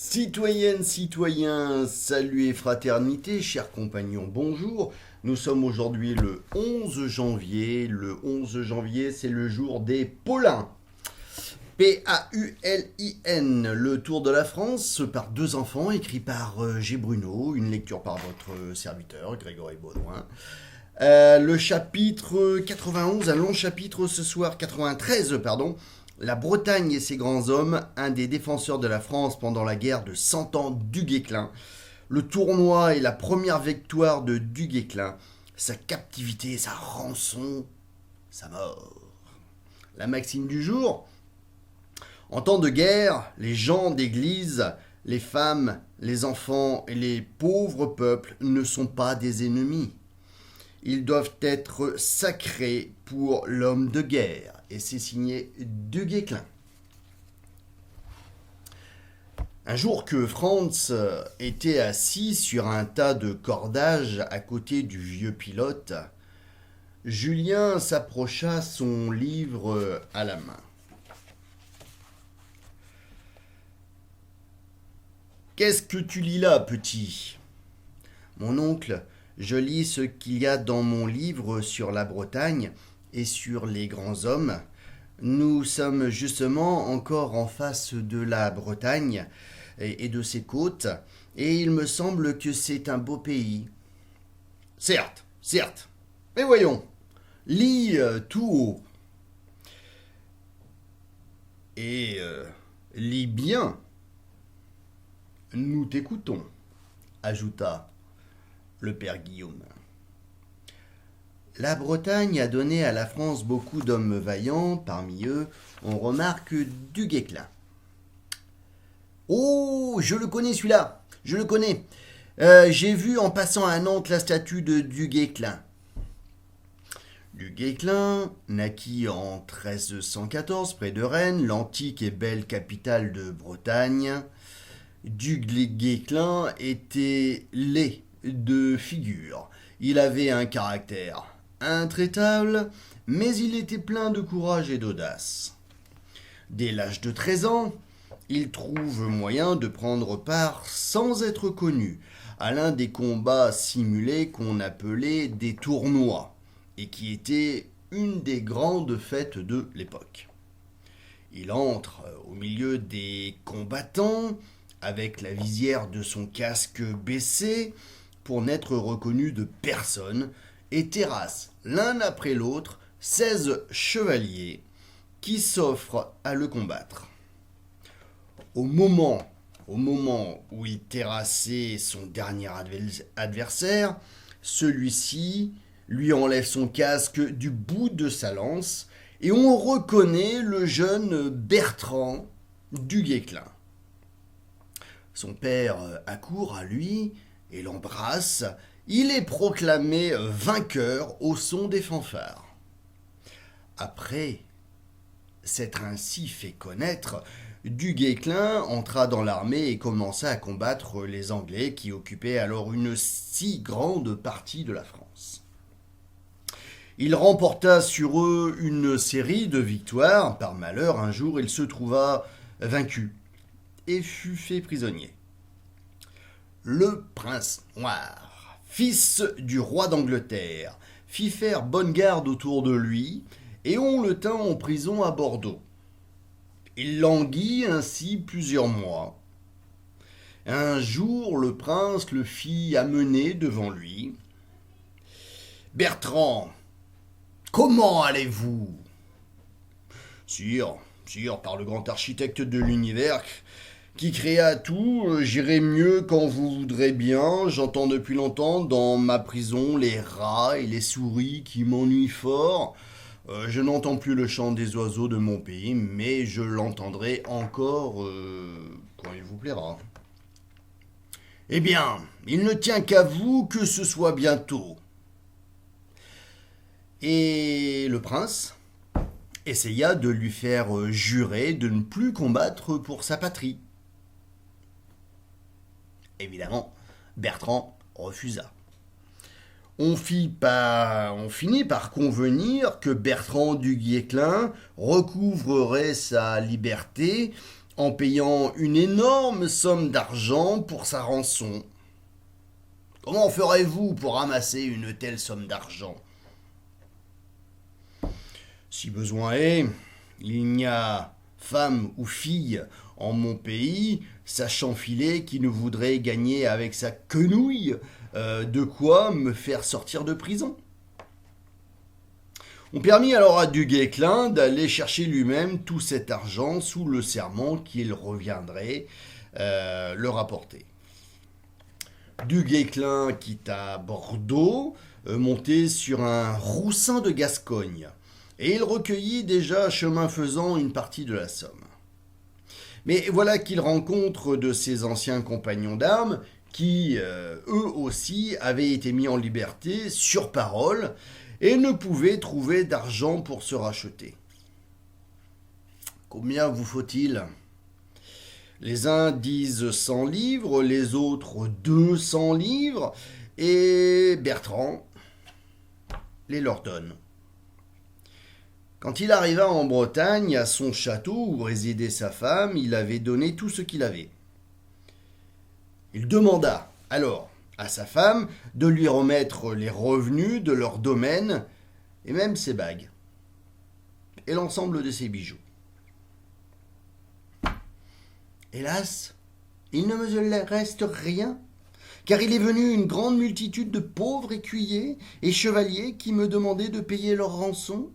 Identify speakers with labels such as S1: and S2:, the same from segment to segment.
S1: Citoyennes, citoyens, salut et fraternité, chers compagnons, bonjour. Nous sommes aujourd'hui le 11 janvier. Le 11 janvier, c'est le jour des Paulins. Paulin, le Tour de la France par deux enfants, écrit par G. Bruno, une lecture par votre serviteur, Grégory Baudouin. Le chapitre 91, un long chapitre ce soir, 93, pardon. La Bretagne et ses grands hommes, un des défenseurs de la France pendant la guerre de 100 ans du Guesclin. Le tournoi et la première victoire de du Guesclin. Sa captivité, sa rançon, sa mort. La maxime du jour. En temps de guerre, les gens d'église, les femmes, les enfants et les pauvres peuples ne sont pas des ennemis. Ils doivent être sacrés pour l'homme de guerre. Et c'est signé du Guesclin. Un jour que Franz était assis sur un tas de cordages à côté du vieux pilote, Julien s'approcha son livre à la main. Qu'est-ce que tu lis là, petit ? Mon oncle, je lis ce qu'il y a dans mon livre sur la Bretagne et sur les grands hommes. Nous sommes justement encore en face de la Bretagne et de ses côtes, et il me semble que c'est un beau pays. Certes, certes, mais voyons, lis tout haut. Et lis bien. Nous t'écoutons, ajouta le père Guillaume. La Bretagne a donné à la France beaucoup d'hommes vaillants. Parmi eux, on remarque du Guesclin. Oh, je le connais celui-là, je le connais. J'ai vu en passant à Nantes la statue de du Guesclin. Du Guesclin naquit en 1314 près de Rennes, l'antique et belle capitale de Bretagne. Du Guesclin était laid de figure. Il avait un caractère intraitable, mais il était plein de courage et d'audace. Dès l'âge de 13 ans, il trouve moyen de prendre part, sans être connu, à l'un des combats simulés qu'on appelait des tournois, et qui était une des grandes fêtes de l'époque. Il entre au milieu des combattants, avec la visière de son casque baissée, pour n'être reconnu de personne, et terrasse l'un après l'autre 16 chevaliers qui s'offrent à le combattre. Au moment où il terrassait son dernier adversaire, celui-ci lui enlève son casque du bout de sa lance et on reconnaît le jeune Bertrand du Guesclin. Son père accourt à lui et l'embrasse. Il est proclamé vainqueur au son des fanfares. Après s'être ainsi fait connaître, du Guesclin entra dans l'armée et commença à combattre les Anglais qui occupaient alors une si grande partie de la France. Il remporta sur eux une série de victoires. Par malheur, un jour, il se trouva vaincu et fut fait prisonnier. Le prince noir, fils du roi d'Angleterre, fit faire bonne garde autour de lui et on le tint en prison à Bordeaux. Il languit ainsi plusieurs mois. Un jour, le prince le fit amener devant lui. « Bertrand, comment allez-vous ?»« Sire, par le grand architecte de l'univers qui créa tout, j'irai mieux quand vous voudrez bien. J'entends depuis longtemps dans ma prison les rats et les souris qui m'ennuient fort. Je n'entends plus le chant des oiseaux de mon pays, mais je l'entendrai encore quand il vous plaira. Eh bien, il ne tient qu'à vous que ce soit bientôt. » Et le prince essaya de lui faire jurer de ne plus combattre pour sa patrie. Évidemment, Bertrand refusa. On finit par convenir que Bertrand du Guesclin recouvrerait sa liberté en payant une énorme somme d'argent pour sa rançon. Comment ferez-vous pour ramasser une telle somme d'argent? Si besoin est, il n'y a femme ou fille en mon pays, sachant filer, qui ne voudrait gagner avec sa quenouille de quoi me faire sortir de prison. On permit alors à Du Guesclin d'aller chercher lui-même tout cet argent sous le serment qu'il reviendrait le rapporter. Du Guesclin quitta Bordeaux, monté sur un roussin de Gascogne, et il recueillit déjà chemin faisant une partie de la somme. Mais voilà qu'il rencontre de ses anciens compagnons d'armes qui, eux aussi, avaient été mis en liberté sur parole et ne pouvaient trouver d'argent pour se racheter. Combien vous faut-il ? Les uns disent 100 livres, les autres 200 livres, et Bertrand les leur donne. Quand il arriva en Bretagne, à son château où résidait sa femme, il avait donné tout ce qu'il avait. Il demanda alors à sa femme de lui remettre les revenus de leur domaine et même ses bagues et l'ensemble de ses bijoux. Hélas, il ne me reste rien, car il est venu une grande multitude de pauvres écuyers et chevaliers qui me demandaient de payer leur rançon.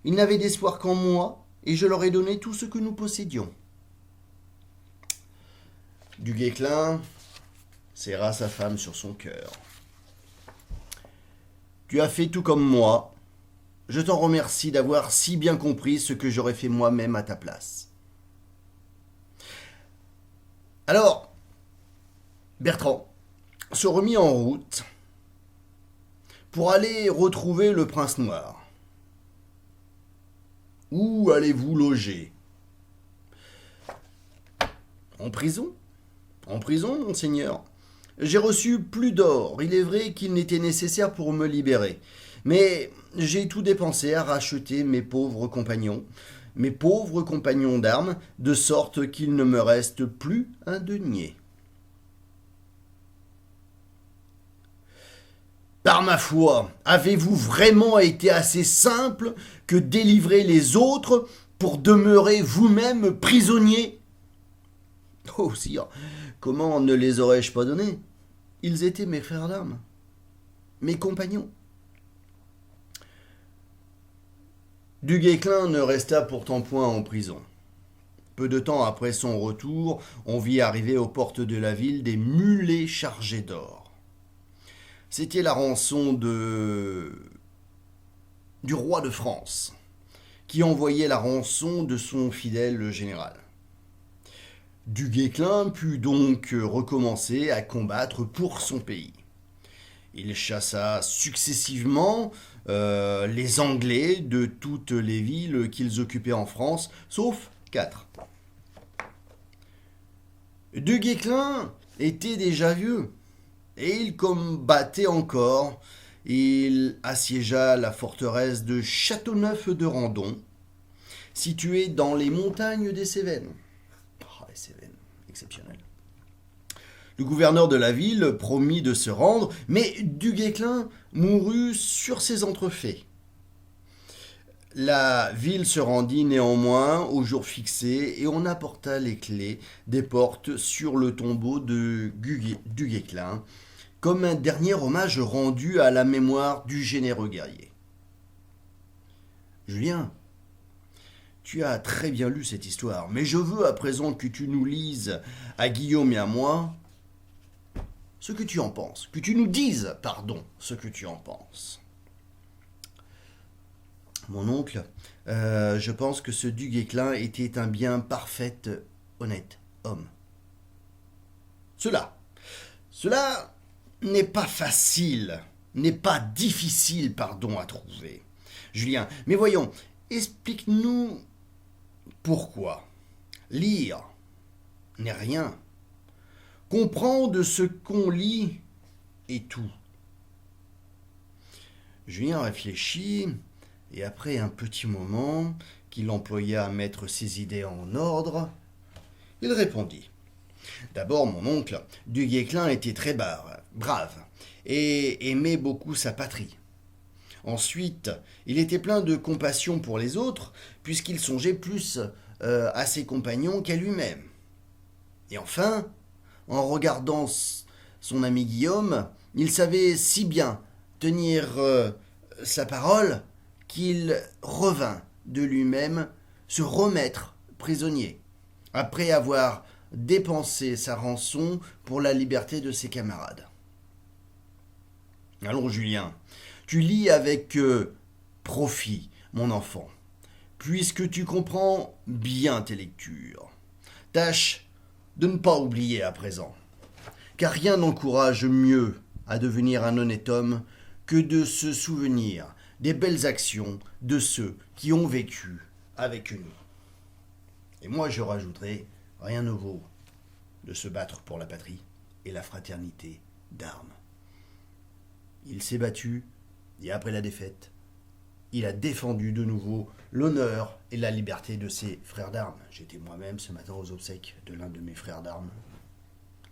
S1: Ils n'avaient d'espoir qu'en moi, et je leur ai donné tout ce que nous possédions. Du Guesclin serra sa femme sur son cœur. Tu as fait tout comme moi. Je t'en remercie d'avoir si bien compris ce que j'aurais fait moi-même à ta place. Alors, Bertrand se remit en route pour aller retrouver le prince noir. Où allez-vous loger? En prison? En prison, monseigneur. J'ai reçu plus d'or, il est vrai qu'il n'était nécessaire pour me libérer. Mais j'ai tout dépensé à racheter mes pauvres compagnons d'armes, de sorte qu'il ne me reste plus un denier. Par ma foi, avez-vous vraiment été assez simple que délivrer les autres pour demeurer vous-même prisonnier? Oh, sire, comment ne les aurais-je pas donnés? Ils étaient mes frères d'armes, mes compagnons. Du Guesclin ne resta pourtant point en prison. Peu de temps après son retour, on vit arriver aux portes de la ville des mulets chargés d'or. C'était la rançon du roi de France, qui envoyait la rançon de son fidèle général. Du Guesclin put donc recommencer à combattre pour son pays. Il chassa successivement les Anglais de toutes les villes qu'ils occupaient en France, sauf 4. Du Guesclin était déjà vieux, et il combattait encore. Il assiégea la forteresse de Châteauneuf-de-Randon, située dans les montagnes des Cévennes. Oh, les Cévennes, exceptionnel. Le gouverneur de la ville promit de se rendre, mais Du Guesclin mourut sur ses entrefaits. La ville se rendit néanmoins au jour fixé et on apporta les clés des portes sur le tombeau de Du Guesclin, comme un dernier hommage rendu à la mémoire du généreux guerrier. Julien, tu as très bien lu cette histoire, mais je veux à présent que tu nous lises, à Guillaume et à moi, ce que tu en penses, que tu nous dises, ce que tu en penses. Mon oncle, je pense que ce Du Guesclin était un bien parfait, honnête homme. Cela n'est pas facile, n'est pas difficile, à trouver. Julien, mais voyons, explique-nous pourquoi. Lire n'est rien. Comprendre ce qu'on lit est tout. Julien réfléchit, et après un petit moment qu'il employa à mettre ses idées en ordre, Il répondit. D'abord, mon oncle, du Guesclin était très brave, et aimait beaucoup sa patrie. Ensuite, il était plein de compassion pour les autres, puisqu'il songeait plus à ses compagnons qu'à lui-même. Et enfin, en regardant son ami Guillaume, il savait si bien tenir sa parole qu'il revint de lui-même se remettre prisonnier, après avoir dépensé sa rançon pour la liberté de ses camarades. Allons, Julien, tu lis avec profit, mon enfant, puisque tu comprends bien tes lectures. Tâche de ne pas oublier à présent, car rien n'encourage mieux à devenir un honnête homme que de se souvenir des belles actions de ceux qui ont vécu avec nous. Et moi je rajouterai, rien ne vaut de se battre pour la patrie et la fraternité d'armes. Il s'est battu, et après la défaite, il a défendu de nouveau l'honneur et la liberté de ses frères d'armes. J'étais moi-même ce matin aux obsèques de l'un de mes frères d'armes,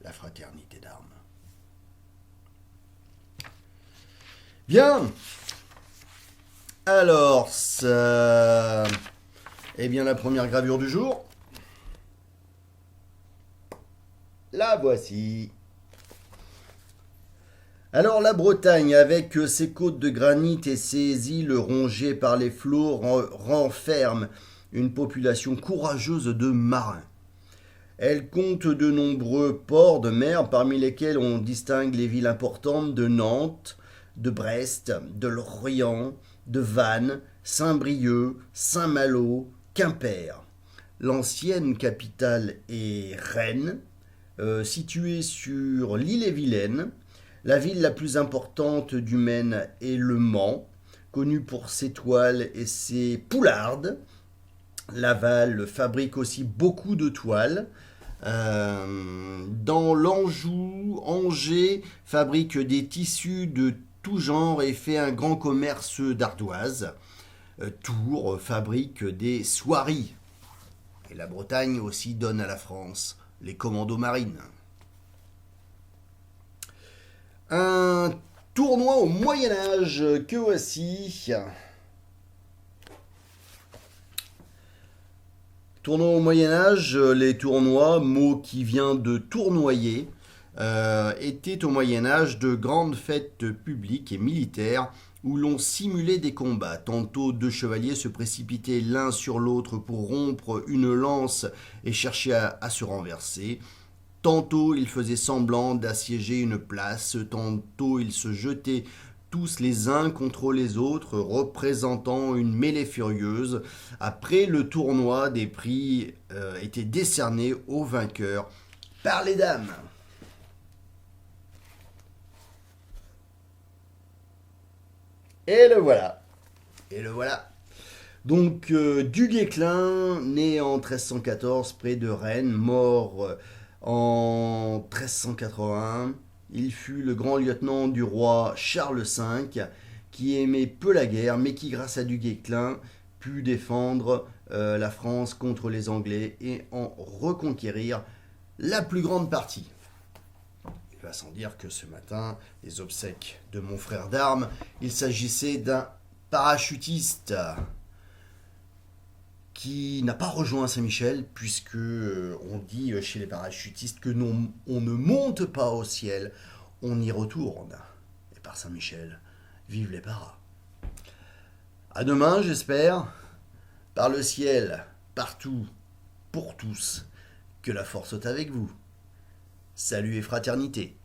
S1: la fraternité d'armes. Bien. Alors, eh bien, la première gravure du jour. La voici. Alors la Bretagne, avec ses côtes de granit et ses îles rongées par les flots, renferme une population courageuse de marins. Elle compte de nombreux ports de mer, parmi lesquels on distingue les villes importantes de Nantes, de Brest, de Lorient, de Vannes, Saint-Brieuc, Saint-Malo, Quimper. L'ancienne capitale est Rennes, située sur l'île-et-Vilaine. La ville la plus importante du Maine est Le Mans, connue pour ses toiles et ses poulardes. Laval fabrique aussi beaucoup de toiles. Dans l'Anjou, Angers fabrique des tissus de tout genre et fait un grand commerce d'ardoises. Tours fabrique des soieries. Et la Bretagne aussi donne à la France les commandos marines. Un tournoi au Moyen-Âge que voici. Tournoi au Moyen-Âge, les tournois, mot qui vient de tournoyer, étaient au Moyen-Âge de grandes fêtes publiques et militaires où l'on simulait des combats. Tantôt deux chevaliers se précipitaient l'un sur l'autre pour rompre une lance et chercher à se renverser. Tantôt ils faisaient semblant d'assiéger une place, tantôt ils se jetaient tous les uns contre les autres, représentant une mêlée furieuse. Après le tournoi, des prix étaient décernés aux vainqueurs par les dames. Et le voilà. Et le voilà. Donc, du Guesclin, né en 1314 près de Rennes, mort en 1381, il fut le grand lieutenant du roi Charles V, qui aimait peu la guerre, mais qui, grâce à du Guesclin, put défendre la France contre les Anglais et en reconquérir la plus grande partie. Il va sans dire que ce matin, les obsèques de mon frère d'armes, il s'agissait d'un parachutiste qui n'a pas rejoint Saint-Michel, puisque on dit chez les parachutistes que non, on ne monte pas au ciel, on y retourne. Et par Saint-Michel, vive les paras. À demain, j'espère, par le ciel, partout, pour tous, que la force soit avec vous. Salut et fraternité.